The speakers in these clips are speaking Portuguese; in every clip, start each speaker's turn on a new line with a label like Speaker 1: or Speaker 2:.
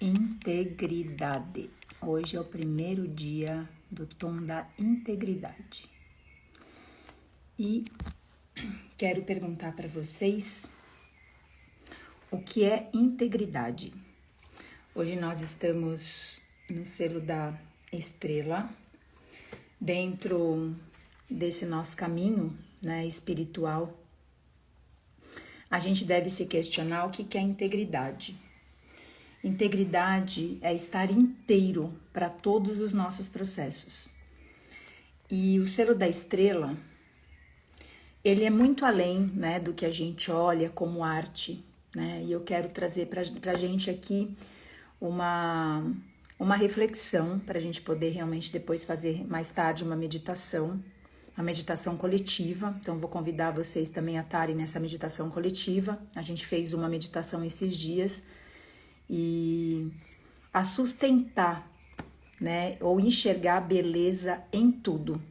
Speaker 1: Integridade. Hoje é o primeiro dia do tom da integridade. E quero perguntar para vocês o que é integridade. Hoje nós estamos no selo da estrela, dentro desse nosso caminho, espiritual. A gente deve se questionar o que é integridade. Integridade é estar inteiro para todos os nossos processos. E o selo da estrela, ele é muito além, do que a gente olha como arte, E eu quero trazer para a gente aqui uma reflexão, para a gente poder realmente depois fazer mais tarde uma meditação coletiva. Então vou convidar vocês também a estarem nessa meditação coletiva. A gente fez uma meditação esses dias e a sustentar, ou enxergar a beleza em tudo.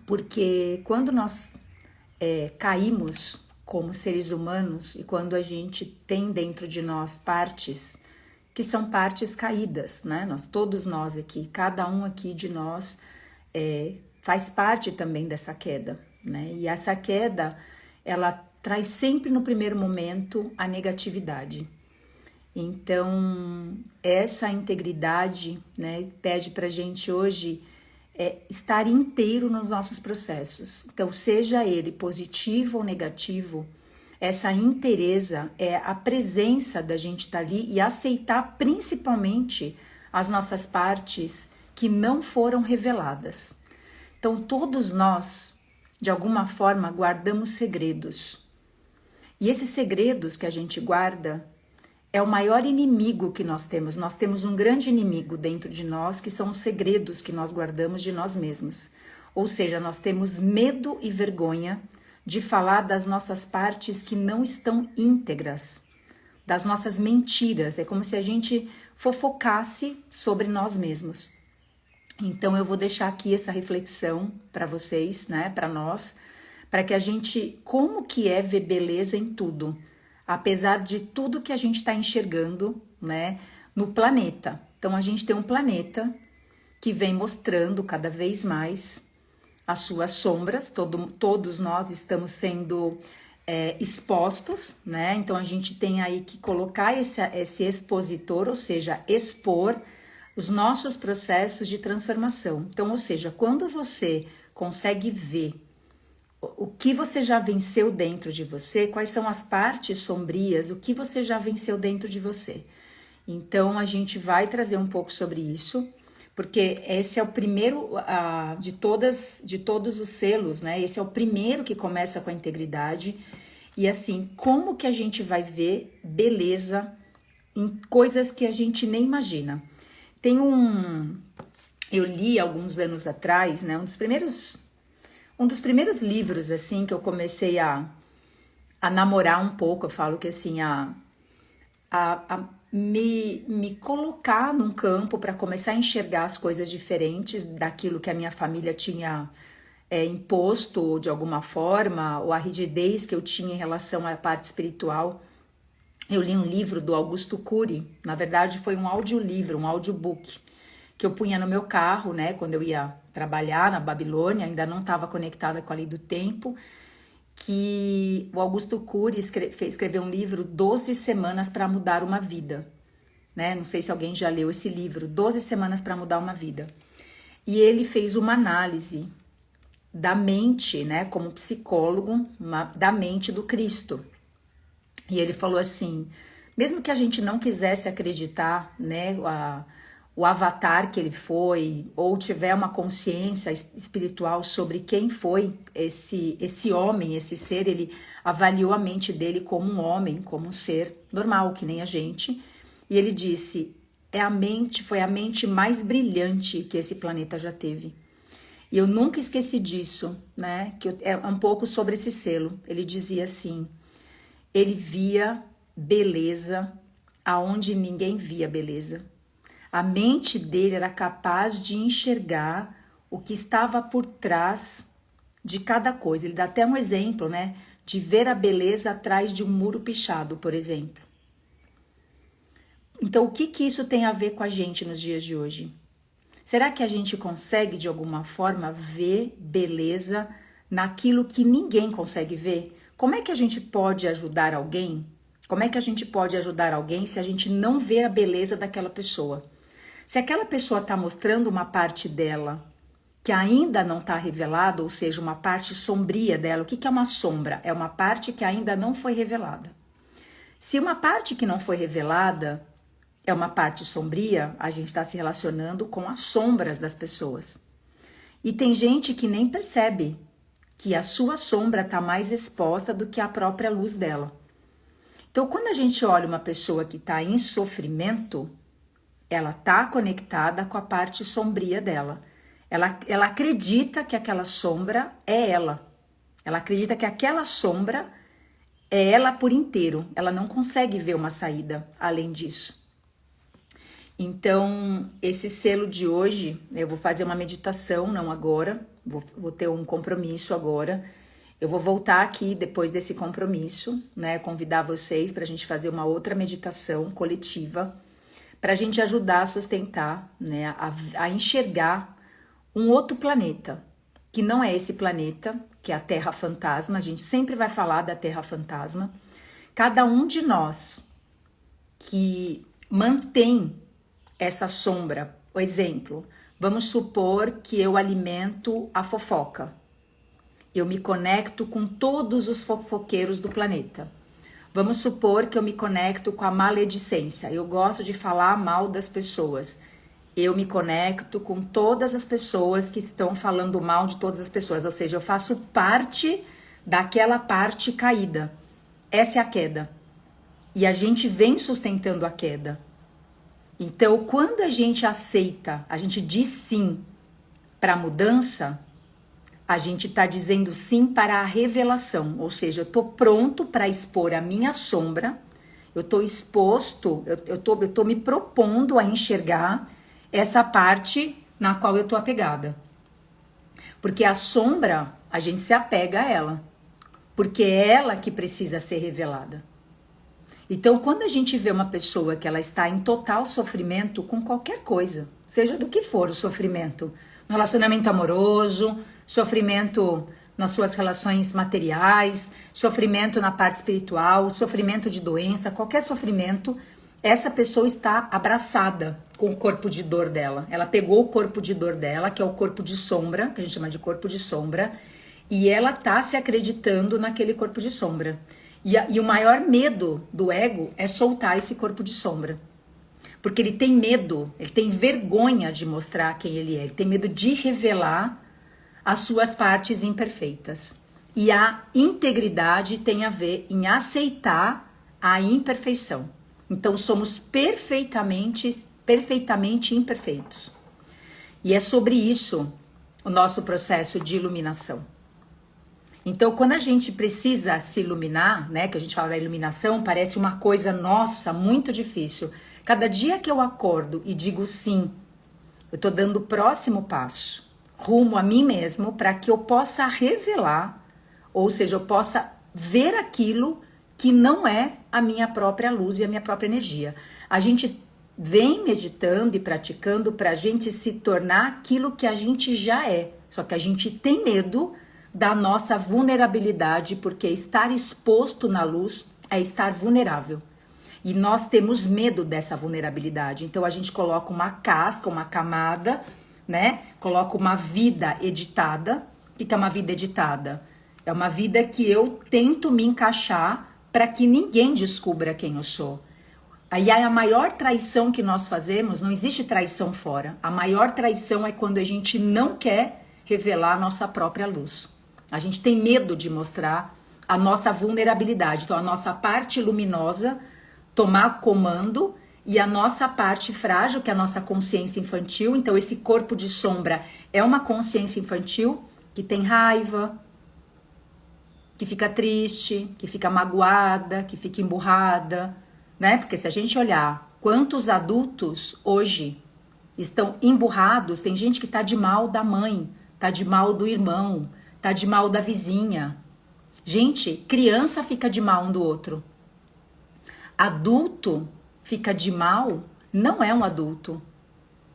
Speaker 1: Porque quando nós caímos como seres humanos e quando a gente tem dentro de nós partes que são partes caídas, Todos nós aqui, cada um aqui de nós faz parte também dessa queda, E essa queda, ela traz sempre no primeiro momento a negatividade. Então, essa integridade, pede pra gente hoje estar inteiro nos nossos processos. Então, seja ele positivo ou negativo, essa inteireza é a presença da gente estar ali e aceitar principalmente as nossas partes que não foram reveladas. Então, todos nós, de alguma forma, guardamos segredos. E esses segredos que a gente guarda é o maior inimigo que nós temos. Nós temos um grande inimigo dentro de nós, que são os segredos que nós guardamos de nós mesmos. Ou seja, nós temos medo e vergonha de falar das nossas partes que não estão íntegras, das nossas mentiras. É como se a gente fofocasse sobre nós mesmos. Então eu vou deixar aqui essa reflexão para vocês, para nós, para que a gente, como que é ver beleza em tudo? Apesar de tudo que a gente está enxergando, no planeta. Então, a gente tem um planeta que vem mostrando cada vez mais as suas sombras. Todos nós estamos sendo expostos, Então, a gente tem aí que colocar esse expositor, ou seja, expor os nossos processos de transformação. Então, ou seja, quando você consegue ver o que você já venceu dentro de você, quais são as partes sombrias, o que você já venceu dentro de você. Então, a gente vai trazer um pouco sobre isso, porque esse é o primeiro de todos os selos, Esse é o primeiro que começa com a integridade. E assim, como que a gente vai ver beleza em coisas que a gente nem imagina? Eu li alguns anos atrás, um dos primeiros livros, assim, que eu comecei a namorar um pouco. Eu falo que, assim, a me colocar num campo para começar a enxergar as coisas diferentes daquilo que a minha família tinha imposto de alguma forma, ou a rigidez que eu tinha em relação à parte espiritual. Eu li um livro do Augusto Cury, na verdade foi um audiolivro, um audiobook, que eu punha no meu carro, quando eu ia trabalhar na Babilônia, ainda não estava conectada com a lei do tempo, que o Augusto Cury escreveu um livro, 12 semanas para mudar uma vida, Não sei se alguém já leu esse livro, 12 semanas para mudar uma vida. E ele fez uma análise da mente, como psicólogo, da mente do Cristo. E ele falou assim, mesmo que a gente não quisesse acreditar, o avatar que ele foi, ou tiver uma consciência espiritual sobre quem foi esse homem, esse ser, ele avaliou a mente dele como um homem, como um ser normal, que nem a gente. E ele disse, foi a mente mais brilhante que esse planeta já teve. E eu nunca esqueci disso, Que é um pouco sobre esse selo. Ele dizia assim, ele via beleza aonde ninguém via beleza. A mente dele era capaz de enxergar o que estava por trás de cada coisa. Ele dá até um exemplo, de ver a beleza atrás de um muro pichado, por exemplo. Então, o que que isso tem a ver com a gente nos dias de hoje? Será que a gente consegue, de alguma forma, ver beleza naquilo que ninguém consegue ver? Como é que a gente pode ajudar alguém? Como é que a gente pode ajudar alguém se a gente não vê a beleza daquela pessoa? Se aquela pessoa está mostrando uma parte dela que ainda não está revelada, ou seja, uma parte sombria dela, o que é uma sombra? É uma parte que ainda não foi revelada. Se uma parte que não foi revelada é uma parte sombria, a gente está se relacionando com as sombras das pessoas. E tem gente que nem percebe que a sua sombra está mais exposta do que a própria luz dela. Então, quando a gente olha uma pessoa que está em sofrimento, ela está conectada com a parte sombria dela. Ela acredita que aquela sombra é ela. Ela acredita que aquela sombra é ela por inteiro. Ela não consegue ver uma saída além disso. Então, esse selo de hoje, eu vou fazer uma meditação, não agora, vou ter um compromisso agora. Eu vou voltar aqui depois desse compromisso, né? Convidar vocês para a gente fazer uma outra meditação coletiva, para a gente ajudar a sustentar, né? A enxergar um outro planeta, que não é esse planeta, que é a Terra Fantasma. A gente sempre vai falar da Terra Fantasma. Cada um de nós que mantém essa sombra, por exemplo, vamos supor que eu alimento a fofoca. Eu me conecto com todos os fofoqueiros do planeta. Vamos supor que eu me conecto com a maledicência. Eu gosto de falar mal das pessoas. Eu me conecto com todas as pessoas que estão falando mal de todas as pessoas. Ou seja, eu faço parte daquela parte caída. Essa é a queda. E a gente vem sustentando a queda. Então, quando a gente aceita, a gente diz sim para a mudança, a gente está dizendo sim para a revelação. Ou seja, eu estou pronto para expor a minha sombra, eu estou exposto, eu tô me propondo a enxergar essa parte na qual eu estou apegada. Porque a sombra, a gente se apega a ela. Porque é ela que precisa ser revelada. Então, quando a gente vê uma pessoa que ela está em total sofrimento com qualquer coisa, seja do que for o sofrimento, no relacionamento amoroso, sofrimento nas suas relações materiais, sofrimento na parte espiritual, sofrimento de doença, qualquer sofrimento, essa pessoa está abraçada com o corpo de dor dela. Ela pegou o corpo de dor dela, que é o corpo de sombra, que a gente chama de corpo de sombra, e ela está se acreditando naquele corpo de sombra. E o maior medo do ego é soltar esse corpo de sombra. Porque ele tem medo, ele tem vergonha de mostrar quem ele é. Ele tem medo de revelar as suas partes imperfeitas. E a integridade tem a ver em aceitar a imperfeição. Então somos perfeitamente imperfeitos. E é sobre isso o nosso processo de iluminação. Então, quando a gente precisa se iluminar, né, que a gente fala da iluminação, parece uma coisa, nossa, muito difícil. Cada dia que eu acordo e digo sim, eu tô dando o próximo passo, rumo a mim mesmo, para que eu possa revelar, ou seja, eu possa ver aquilo que não é a minha própria luz e a minha própria energia. A gente vem meditando e praticando para a gente se tornar aquilo que a gente já é, só que a gente tem medo da nossa vulnerabilidade, porque estar exposto na luz é estar vulnerável. E nós temos medo dessa vulnerabilidade. Então a gente coloca uma casca, uma camada, né? Coloca uma vida editada. O que é uma vida editada? É uma vida que eu tento me encaixar para que ninguém descubra quem eu sou. Aí a maior traição que nós fazemos, não existe traição fora. A maior traição é quando a gente não quer revelar a nossa própria luz. A gente tem medo de mostrar a nossa vulnerabilidade. Então, a nossa parte luminosa tomar comando e a nossa parte frágil, que é a nossa consciência infantil. Então, esse corpo de sombra é uma consciência infantil que tem raiva, que fica triste, que fica magoada, que fica emburrada, né? Porque se a gente olhar quantos adultos hoje estão emburrados, tem gente que tá de mal da mãe, tá de mal do irmão, tá de mal da vizinha. Gente, criança fica de mal um do outro. Adulto fica de mal, não é um adulto.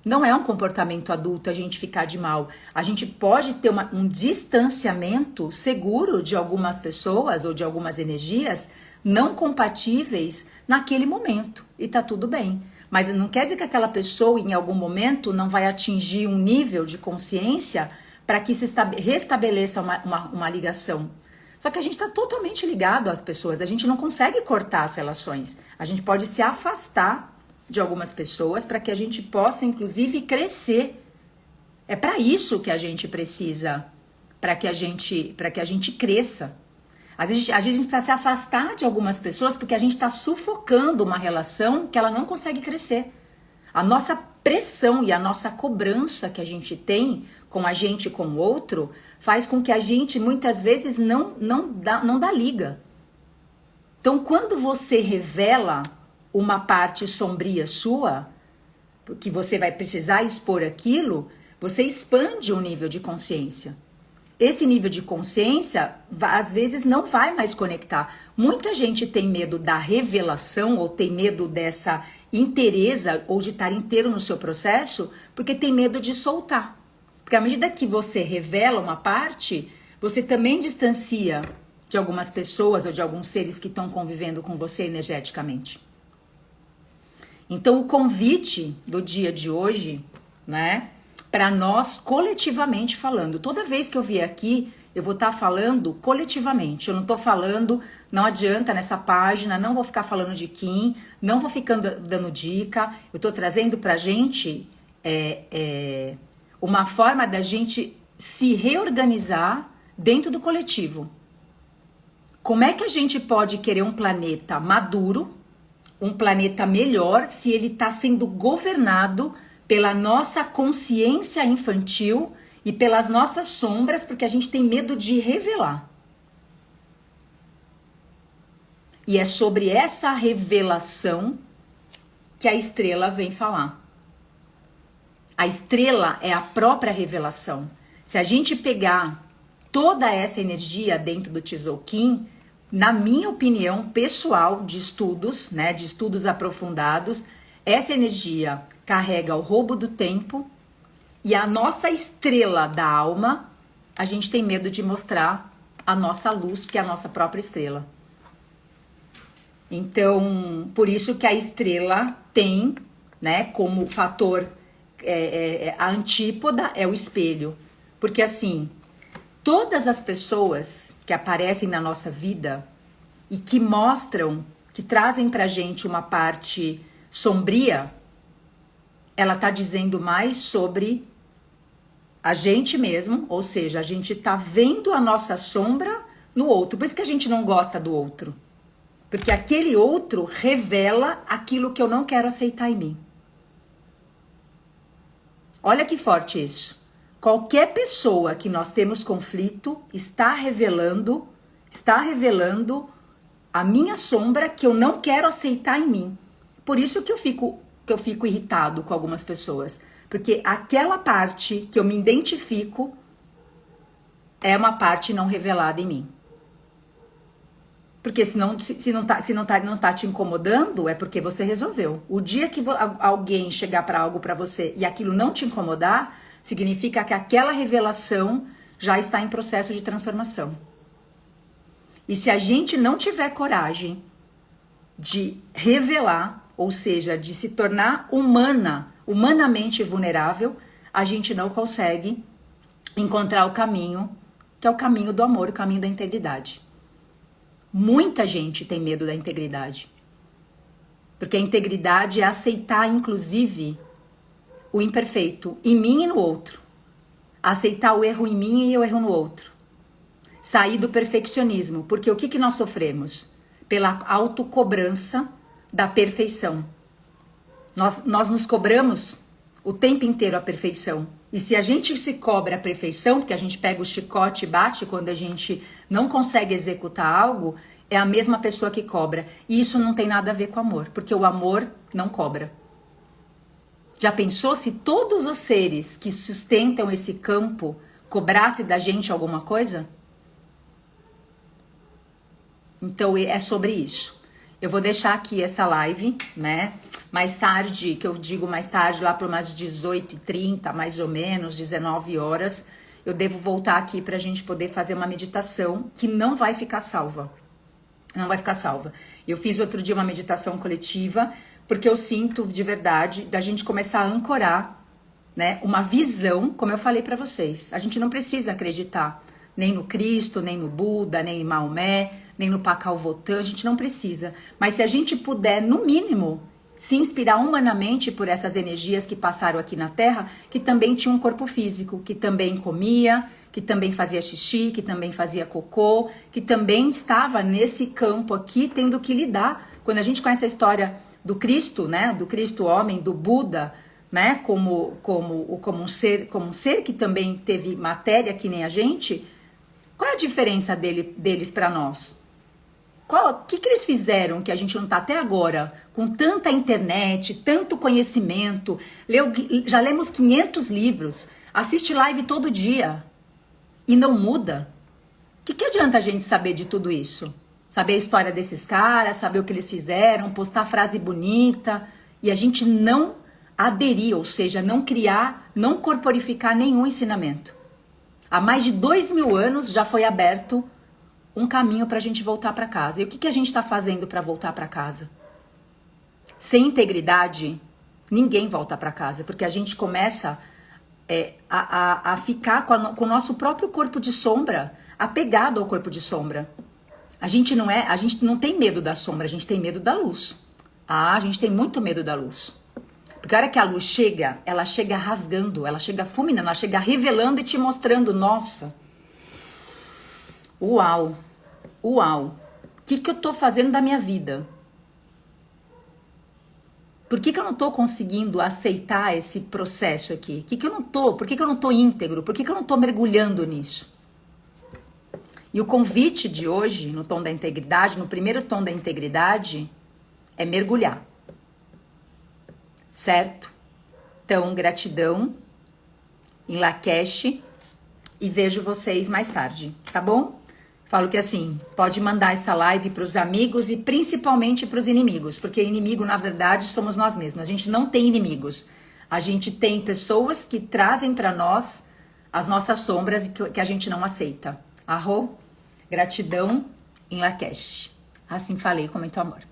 Speaker 1: Não é um comportamento adulto a gente ficar de mal. A gente pode ter um distanciamento seguro de algumas pessoas ou de algumas energias não compatíveis naquele momento. E tá tudo bem. Mas não quer dizer que aquela pessoa em algum momento não vai atingir um nível de consciência para que se restabeleça uma ligação. Só que a gente está totalmente ligado às pessoas. A gente não consegue cortar as relações. A gente pode se afastar de algumas pessoas para que a gente possa, inclusive, crescer. É para isso que a gente precisa, para que a gente cresça. Às vezes a gente precisa se afastar de algumas pessoas porque a gente está sufocando uma relação que ela não consegue crescer. A nossa pressão e a nossa cobrança que a gente tem com a gente e com o outro faz com que a gente muitas vezes não dá liga. Então, quando você revela uma parte sombria sua, que você vai precisar expor aquilo, você expande o nível de consciência. Esse nível de consciência, às vezes, não vai mais conectar. Muita gente tem medo da revelação ou tem medo dessa inteireza ou de estar inteiro no seu processo porque tem medo de soltar. Porque à medida que você revela uma parte, você também distancia de algumas pessoas ou de alguns seres que estão convivendo com você energeticamente. Então, o convite do dia de hoje, né, para nós coletivamente falando, toda vez que eu vier aqui, eu vou estar falando coletivamente. Eu não estou falando, não adianta nessa página, não vou ficar falando de Kim, não vou ficando dando dica. Eu estou trazendo para a gente uma forma da gente se reorganizar dentro do coletivo. Como é que a gente pode querer um planeta maduro, um planeta melhor, se ele está sendo governado pela nossa consciência infantil e pelas nossas sombras, porque a gente tem medo de revelar. E é sobre essa revelação que a estrela vem falar. A estrela é a própria revelação. Se a gente pegar toda essa energia dentro do Tzolk'in, na minha opinião pessoal de estudos, né, de estudos aprofundados, essa energia carrega o roubo do tempo e a nossa estrela da alma, a gente tem medo de mostrar a nossa luz, que é a nossa própria estrela. Então, por isso que a estrela tem, né, como fator, a antípoda é o espelho. Porque assim, todas as pessoas que aparecem na nossa vida e que mostram, que trazem pra gente uma parte sombria, ela tá dizendo mais sobre a gente mesmo, ou seja, a gente tá vendo a nossa sombra no outro. Por isso que a gente não gosta do outro. Porque aquele outro revela aquilo que eu não quero aceitar em mim. Olha que forte isso. Qualquer pessoa que nós temos conflito está revelando a minha sombra que eu não quero aceitar em mim. Por isso que eu fico irritado com algumas pessoas. Porque aquela parte que eu me identifico é uma parte não revelada em mim. Porque se não tá te incomodando, é porque você resolveu. O dia que alguém chegar para algo para você e aquilo não te incomodar, significa que aquela revelação já está em processo de transformação. E se a gente não tiver coragem de revelar, ou seja, de se tornar humanamente vulnerável, a gente não consegue encontrar o caminho, que é o caminho do amor, o caminho da integridade. Muita gente tem medo da integridade. Porque a integridade é aceitar, inclusive, o imperfeito em mim e no outro. Aceitar o erro em mim e o erro no outro. Sair do perfeccionismo. Porque o que nós sofremos? Pela autocobrança da perfeição. Nós nos cobramos o tempo inteiro a perfeição. E se a gente se cobra a perfeição, porque a gente pega o chicote e bate quando a gente não consegue executar algo, é a mesma pessoa que cobra. E isso não tem nada a ver com amor, porque o amor não cobra. Já pensou se todos os seres que sustentam esse campo cobrassem da gente alguma coisa? Então é sobre isso. Eu vou deixar aqui essa live, né? Mais tarde, que eu digo mais tarde, lá por umas 18h30, mais ou menos, 19 horas, eu devo voltar aqui pra gente poder fazer uma meditação que não vai ficar salva. Não vai ficar salva. Eu fiz outro dia uma meditação coletiva, porque eu sinto de verdade da gente começar a ancorar, né, uma visão, como eu falei pra vocês. A gente não precisa acreditar nem no Cristo, nem no Buda, nem em Maomé, nem no Pacalvotan, a gente não precisa. Mas se a gente puder, no mínimo, se inspirar humanamente por essas energias que passaram aqui na Terra, que também tinham um corpo físico, que também comia, que também fazia xixi, que também fazia cocô, que também estava nesse campo aqui tendo que lidar. Quando a gente conhece a história do Cristo, né, do Cristo homem, do Buda, né, como um ser que também teve matéria que nem a gente, qual é a diferença deles para nós? O que eles fizeram que a gente não está até agora com tanta internet, tanto conhecimento, já lemos 500 livros, assiste live todo dia e não muda? O que adianta a gente saber de tudo isso? Saber a história desses caras, saber o que eles fizeram, postar frase bonita e a gente não aderir, ou seja, não criar, não corporificar nenhum ensinamento. Há mais de 2000 anos já foi aberto um caminho para a gente voltar para casa. E o que a gente está fazendo para voltar para casa? Sem integridade, ninguém volta para casa, porque a gente começa a ficar com o nosso próprio corpo de sombra, apegado ao corpo de sombra. A gente não tem medo da sombra, a gente tem medo da luz. A gente tem muito medo da luz. Porque a hora que a luz chega, ela chega rasgando, ela chega fulminando, ela chega revelando e te mostrando, nossa, uau, o que eu tô fazendo da minha vida? Por que eu não tô conseguindo aceitar esse processo aqui? Por que eu não tô íntegro? Por que eu não tô mergulhando nisso? E o convite de hoje, no tom da integridade, no primeiro tom da integridade, é mergulhar. Certo? Então, gratidão em Lakesh e vejo vocês mais tarde, tá bom? Falo que assim, pode mandar essa live para os amigos e principalmente para os inimigos, porque inimigo, na verdade, somos nós mesmos. A gente não tem inimigos. A gente tem pessoas que trazem para nós as nossas sombras e que a gente não aceita. Arro, gratidão em Lakesh. Assim falei com muito amor.